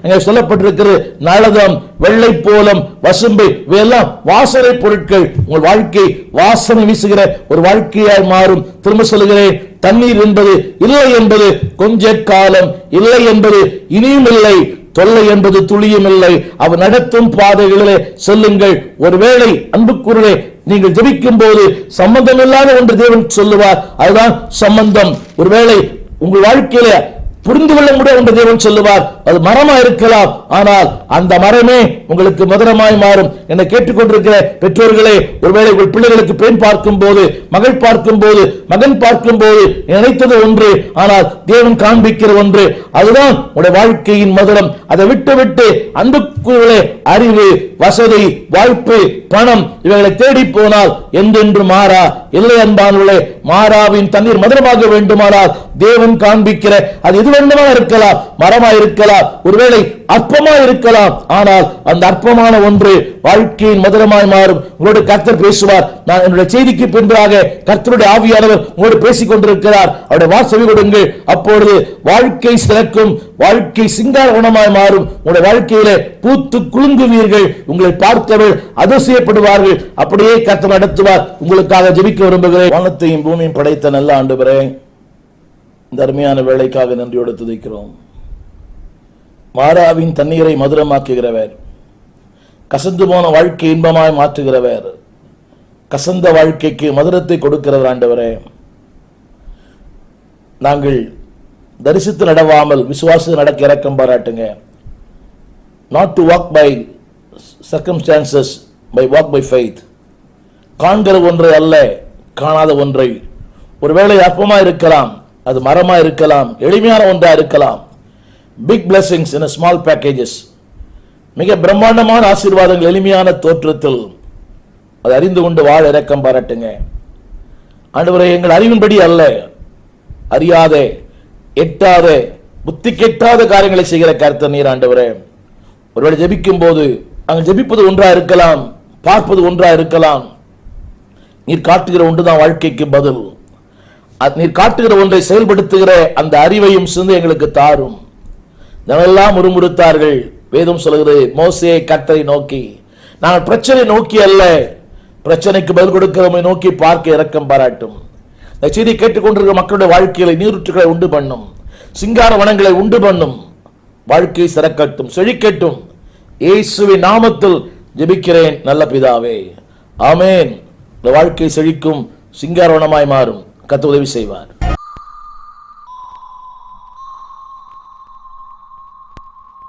அங்கே சொல்லப்பட்டிருக்கிறது நளதம், வெள்ளை போலம், வசும்பை இவையெல்லாம் வாசனை பொருட்கள். உங்கள் வாழ்க்கை வாசனை வீசுகிற ஒரு வாழ்க்கையாய் மாறும். திரும்ப சொல்லுகிறேன், தண்ணீர் என்பது இல்லை என்பது கொஞ்ச காலம், இல்லை என்பது இனியும் இல்லை, தொல்லை என்பது துளியும் இல்லை. அவர் நடத்தும் பாதைகளிலே செல்லுங்கள். ஒருவேளை அன்புக்குள்ளே நீங்கள் ஜெபிக்கும் போது சம்பந்தமில்லாத ஒன்று தேவன் சொல்லுவார், அதுதான் சம்பந்தம். ஒருவேளை உங்கள் வாழ்க்கையில புரிந்து கொள்ள முடியாது என்று தேவன் சொல்லுவார். அது மரமா இருக்கலாம், ஆனால் அந்த மரமே உங்களுக்கு மதுரமாய் மாறும். என்னை கேட்டுக்கொண்டிருக்கிற பெற்றோர்களே, ஒருவேளை உங்கள் பிள்ளைகளுக்கு பெண் பார்க்கும் போது, மகள் பார்க்கும் போது, மகன் பார்க்கும் போது நினைத்தது ஒன்று, ஆனால் தேவன் காண்பிக்கிற ஒன்று, அதுதான் உங்களுடைய வாழ்க்கையின் மதுரம். அதை விட்டு விட்டு அன்புக்குள்ளே அறிவு, வசதி, வாய்ப்பு, பணம் இவைகளை தேடி போனால் என்றென்று மாறா இல்லை. அன்பானுள்ளே, மாறாவின் தண்ணீர் மதுரமாக வேண்டுமானால் தேவன் காண்பிக்கிற அது எது வேண்டுமாக இருக்கலாம், மரமா இருக்கலாம், ஒருவேளை அற்பமா இருக்கலாம், ஆனால் அந்த அற்பமான ஒன்று வாழ்க்கையின் மதுரமாய் மாறும். உங்களோடு கர்த்தர் பேசுவார். நான் என்னுடைய செய்திக்கு பின்பாக கர்த்தருடைய ஆவியானவர் உங்களோடு பேசிக் கொண்டிருக்கிறார். அவருடைய வாசவி கொடுங்கள். அப்பொழுது வாழ்க்கை சிறக்கும், வாழ்க்கை சிங்காரவனமாய் மாறும். உங்களுடைய வாழ்க்கையிலே பூத்து குலுங்குவீர்கள். உங்களை பார்த்தவர்கள் அதிசயப்படுவார்கள். அப்படியே கர்த்தர் நடத்துவார். உங்களுக்காக ஜெபிக்க விரும்புகிறேன். வானத்தையும் பூமியும் படைத்த நல்ல ஆண்டவரே, இந்த அருமையான வேலைக்காக நன்றியோடு துதிக்கிறோம். மாறாவின் தண்ணீரை மதுரமாக்குகிறவர், கசந்து போன வாழ்க்கை இன்பமாய் மாற்றுகிறவர், கசந்த வாழ்க்கைக்கு மதுரத்தை கொடுக்கிறவர். ஆண்டவரே, நாங்கள் தரிசித்து நடவாமல் விசுவாசத்தில் நடக்க இரக்கம் பாராட்டுங்க. Not to walk by circumstances, by walk by faith. காண்கிற ஒன்றை அல்ல, காணாத ஒன்றை. ஒருவேளை அற்பமா இருக்கலாம், அது மரமா இருக்கலாம், எளிமையான ஒன்றா இருக்கலாம். Big blessings in a small packages. மிக பிரம்மாண்டமான ஆசீர்வாதங்கள் எளிமையான தோற்றத்தில். அதை அறிந்து கொண்டு வாழ இரக்கம் பாராட்டுங்க. ஆண்டவரே, எங்கள் அறிவின்படி அல்ல, அறியாதே, எட்டாதே, புத்தி கெட்டாத காரியங்களை செய்கிற கர்த்தர் நீர். ஆண்டவரே, ஒருவேளை ஜெபிக்கும் போது அங்கு ஜெபிப்பது ஒன்றா இருக்கலாம், பார்ப்பது ஒன்றா இருக்கலாம். நீர் காட்டுகிற ஒன்றுதான் வாழ்க்கைக்கு பதில். நீர் காட்டுகிற ஒன்றை செயல்படுத்துகிற அந்த அறிவையும் சிந்தை எங்களுக்கு தாரும். எல்லாம் முறுமுறுத்தார்கள். வேதம் சொல்கிறது, மோசே கர்த்தரை நோக்கி, நாங்கள் பிரச்சனை நோக்கி அல்ல, பிரச்சனைக்கு பதில் கொடுக்கிறவரை நோக்கி பார்க்க இரக்கம் பாராட்டும். இந்த செய்தி கேட்டுக்கொண்டிருக்கிற மக்களுடைய வாழ்க்கையில நீரூற்றுகளை உண்டு பண்ணும், சிங்கார வனங்களை உண்டு பண்ணும், வாழ்க்கை சிறக்கட்டும், செழிக்கட்டும். இயேசுவின் நாமத்தில் ஜெபிக்கிறேன் நல்ல பிதாவே, ஆமென். இந்த வாழ்க்கை செழிக்கும், சிங்கார வனமாய் மாறும். கர்த்தர் உதவி செய்வார்.